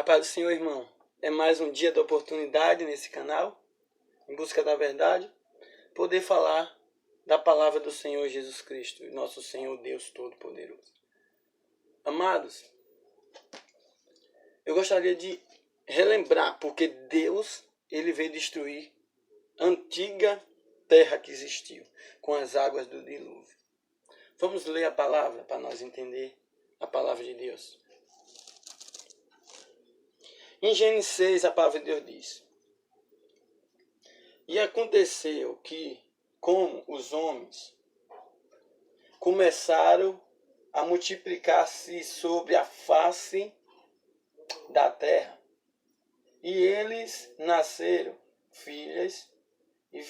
paz do Senhor, irmão. É mais um dia da oportunidade nesse canal, em busca da verdade, poder falar da palavra do Senhor Jesus Cristo, nosso Senhor Deus Todo-Poderoso. Amados, eu gostaria de relembrar, porque Deus, ele veio destruir a antiga terra que existiu, com as águas do dilúvio. Vamos ler a palavra para nós entender a palavra de Deus. Em Gênesis 6, a palavra de Deus diz: E aconteceu que, como os homens começaram a multiplicar-se sobre a face da terra, e eles nasceram filhas, e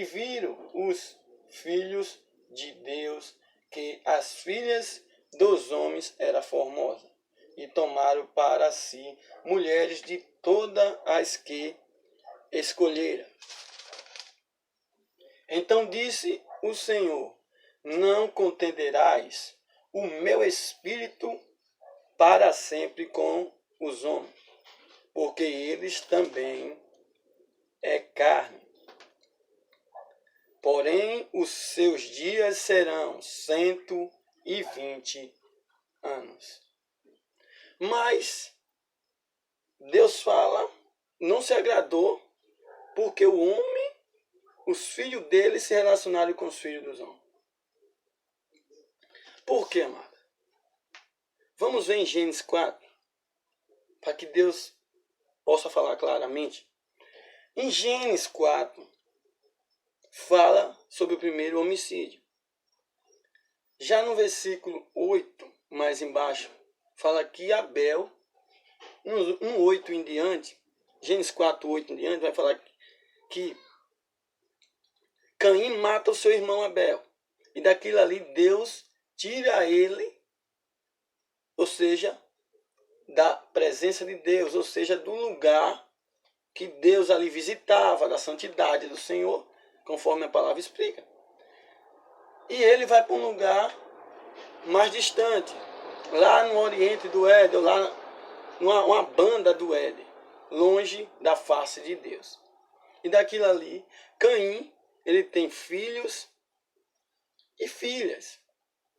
viram os filhos de Deus que as filhas dos homens eram formosas, e tomaram para si mulheres de todas as que escolheram. Então disse o Senhor: Não contenderás o meu espírito para sempre com os homens, porque eles também é carne. Porém, os seus dias serão 120 anos. Mas Deus fala, não se agradou, porque o homem, os filhos dele se relacionaram com os filhos dos homens. Por quê, amado? Vamos ver em Gênesis 4, para que Deus possa falar claramente. Em Gênesis 4, fala sobre o primeiro homicídio. Já no versículo 8, mais embaixo, fala que Abel, no 8 em diante, Gênesis 4, 8 em diante, vai falar que Caim mata o seu irmão Abel. E daquilo ali Deus tira ele, ou seja, da presença de Deus, ou seja, do lugar que Deus ali visitava, da santidade do Senhor, conforme a palavra explica. E ele vai para um lugar mais distante, lá no oriente do Éden, lá numa banda do Éden, longe da face de Deus. E daquilo ali, Caim, ele tem filhos e filhas.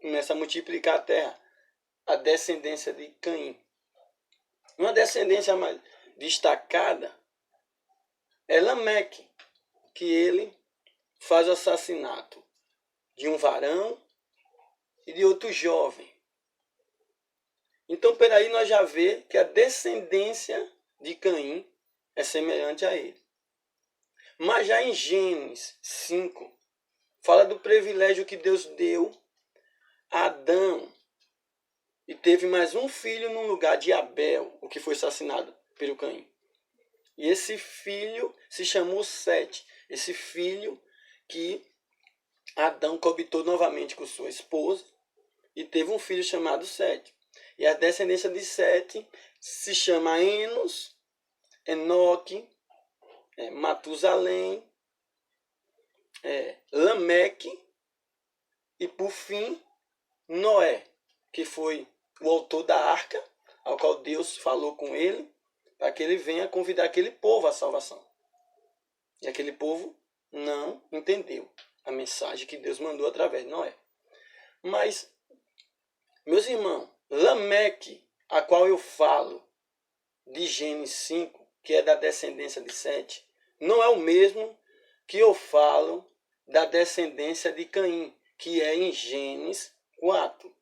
Começa a multiplicar a terra, a descendência de Caim. Uma descendência mais destacada é Lameque, que ele faz o assassinato de um varão e de outro jovem. Então, por aí nós já vemos que a descendência de Caim é semelhante a ele. Mas já em Gênesis 5, fala do privilégio que Deus deu a Adão. E teve mais um filho no lugar de Abel, o que foi assassinado pelo Caim. E esse filho se chamou Sete. Esse filho que Adão coabitou novamente com sua esposa e teve um filho chamado Sete. E a descendência de Sete se chama Enos, Enoque, Matusalém, Lameque e, por fim, Noé, que foi o autor da arca, ao qual Deus falou com ele, para que ele venha convidar aquele povo à salvação. E aquele povo não entendeu a mensagem que Deus mandou através de Noé. Mas, meus irmãos, Lameque, a qual eu falo de Gênesis 5, que é da descendência de Sete, não é o mesmo que eu falo da descendência de Caim, que é em Gênesis 4.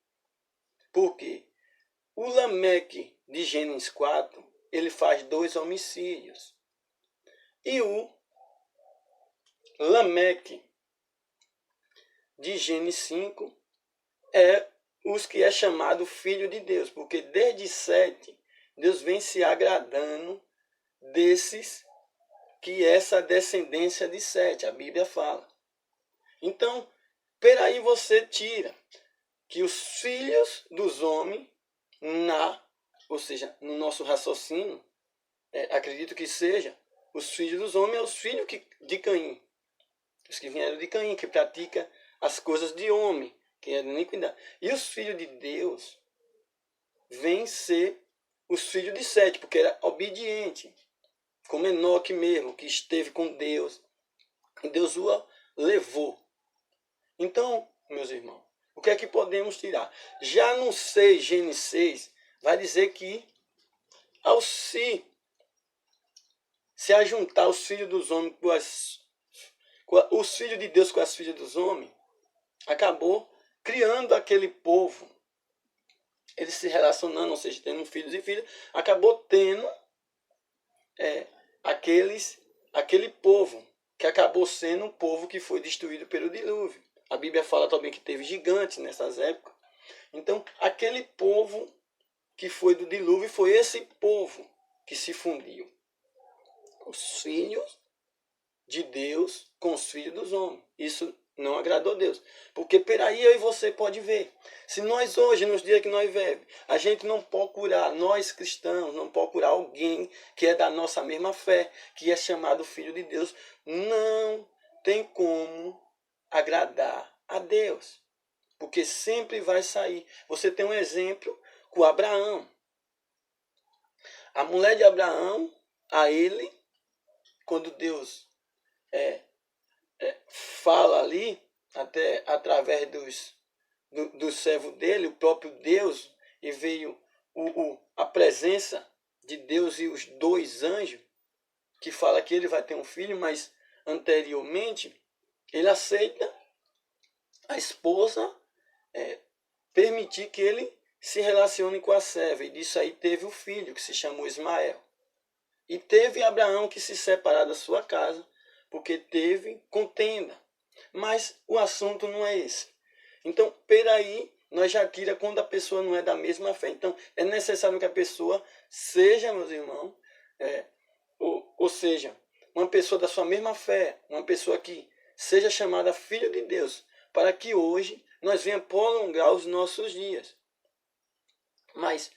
Por quê? O Lameque de Gênesis 4, ele faz 2 homicídios. E o Lameque de Gênesis 5 é os que é chamado filho de Deus, porque desde Sete, Deus vem se agradando desses que essa descendência de Sete, a Bíblia fala. Então, por aí você tira que os filhos dos homens, ou seja, no nosso raciocínio, acredito que seja, os filhos dos homens, os filhos de Caim, os que vieram de Caim, que pratica as coisas de homem, que é de iniquidade. E os filhos de Deus vêm ser os filhos de Sete, porque era obediente, como Enoque mesmo, que esteve com Deus, e Deus o levou. Então, meus irmãos, o que é que podemos tirar? Já no 6, Gênesis 6, vai dizer que ao se ajuntar os filhos dos homens os filhos de Deus com as filhas dos homens, acabou criando aquele povo. Eles se relacionando, ou seja, tendo filhos e filhas, acabou tendo aquele povo, que acabou sendo um povo que foi destruído pelo dilúvio. A Bíblia fala também que teve gigantes nessas épocas. Então, aquele povo que foi do dilúvio foi esse povo que se fundiu. Os filhos de Deus com os filhos dos homens. Isso não agradou a Deus. Porque por aí eu e você pode ver. Se nós hoje, nos dias que nós vivemos, a gente não procurar, nós cristãos, não procurar alguém que é da nossa mesma fé, que é chamado filho de Deus, não tem como agradar a Deus. Porque sempre vai sair. Você tem um exemplo com Abraão. A mulher de Abraão, a ele, quando Deus fala ali, até através do servo dele, o próprio Deus, e veio a presença de Deus e os dois anjos, que fala que ele vai ter um filho, mas anteriormente ele aceita a esposa permitir que ele se relacione com a serva, e disso aí teve o filho, que se chamou Ismael. E teve Abraão que se separar da sua casa, porque teve contenda. Mas o assunto não é esse. Então, peraí, nós já tira quando a pessoa não é da mesma fé. Então, é necessário que a pessoa seja, meus irmãos, ou seja, uma pessoa da sua mesma fé, uma pessoa que seja chamada filho de Deus, para que hoje nós venhamos prolongar os nossos dias. Mas,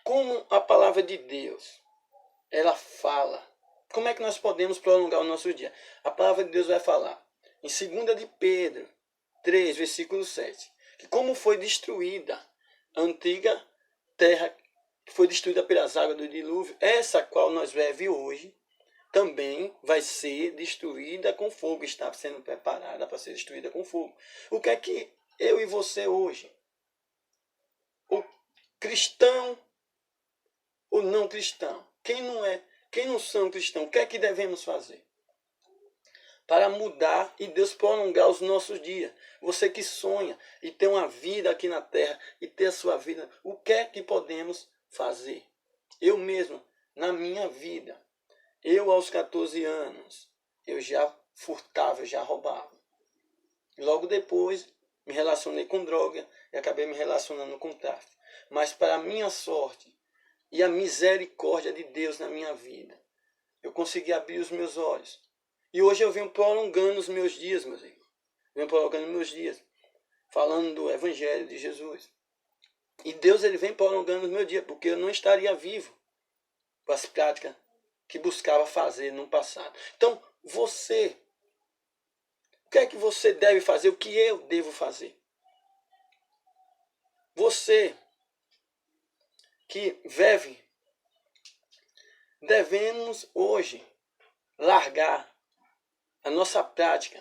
como a palavra de Deus, ela fala, como é que nós podemos prolongar o nosso dia? A palavra de Deus vai falar, em 2 de Pedro 3, versículo 7, que como foi destruída a antiga terra, que foi destruída pelas águas do dilúvio, essa qual nós vivemos hoje, também vai ser destruída com fogo, está sendo preparada para ser destruída com fogo. O que é que eu e você hoje, o cristão ou não cristão, quem não são cristãos, o que é que devemos fazer para mudar e Deus prolongar os nossos dias? Você que sonha e ter uma vida aqui na terra e ter a sua vida, o que é que podemos fazer? Eu mesmo, na minha vida, eu aos 14 anos, eu já furtava, eu já roubava. Logo depois, me relacionei com droga e acabei me relacionando com tráfico. Mas para minha sorte e a misericórdia de Deus na minha vida, eu consegui abrir os meus olhos. E hoje eu venho prolongando os meus dias, meus irmãos. Venho prolongando meus dias, falando do Evangelho de Jesus. E Deus, ele vem prolongando os meus dias, porque eu não estaria vivo com as práticas que buscava fazer no passado. Então, você, o que é que você deve fazer? O que eu devo fazer? Você que vive, devemos hoje largar a nossa prática,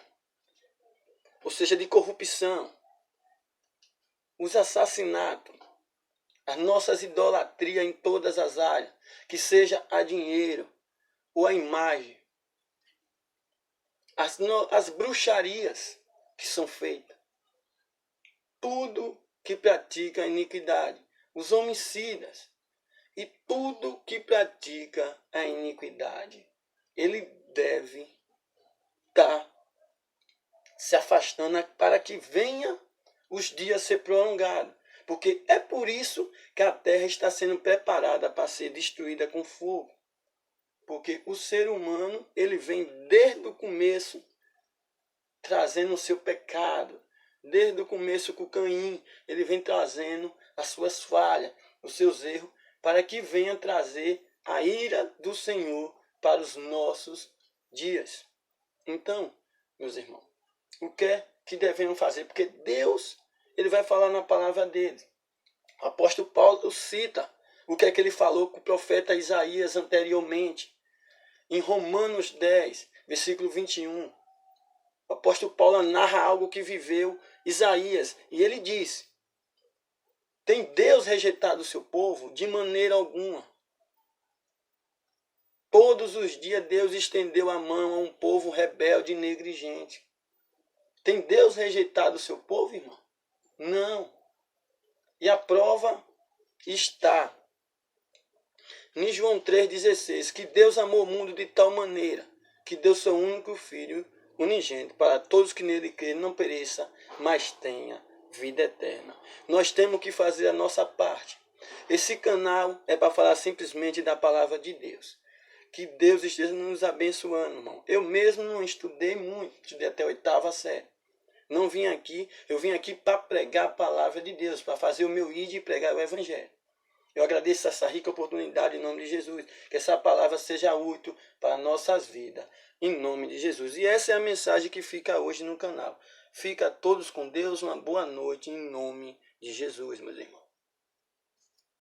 ou seja, de corrupção, os assassinatos, as nossas idolatrias em todas as áreas, que seja a dinheiro ou a imagem, as bruxarias que são feitas, tudo que pratica a iniquidade, os homicidas e tudo que pratica a iniquidade, ele deve estar se afastando para que venha os dias ser prolongados. Porque é por isso que a terra está sendo preparada para ser destruída com fogo. Porque o ser humano, ele vem desde o começo trazendo o seu pecado. Desde o começo com Caim, ele vem trazendo as suas falhas, os seus erros, para que venha trazer a ira do Senhor para os nossos dias. Então, meus irmãos, o que é que devemos fazer? Porque Deus, ele vai falar na palavra dele. O apóstolo Paulo cita o que é que ele falou com o profeta Isaías anteriormente. Em Romanos 10, versículo 21, o apóstolo Paulo narra algo que viveu Isaías. E ele diz: tem Deus rejeitado o seu povo? De maneira alguma. Todos os dias Deus estendeu a mão a um povo rebelde e negligente. Tem Deus rejeitado o seu povo, irmão? Não. E a prova está em João 3,16, que Deus amou o mundo de tal maneira que deu seu único Filho unigênito para todos que nele crêem, não pereça, mas tenha vida eterna. Nós temos que fazer a nossa parte. Esse canal é para falar simplesmente da palavra de Deus. Que Deus esteja nos abençoando, irmão. Eu mesmo não estudei muito, estudei até a 8ª série. Não vim aqui, eu vim aqui para pregar a palavra de Deus, para fazer o meu id e pregar o evangelho. Eu agradeço essa rica oportunidade em nome de Jesus. Que essa palavra seja útil para nossas vidas. Em nome de Jesus. E essa é a mensagem que fica hoje no canal. Fica todos com Deus. Uma boa noite em nome de Jesus, meus irmãos.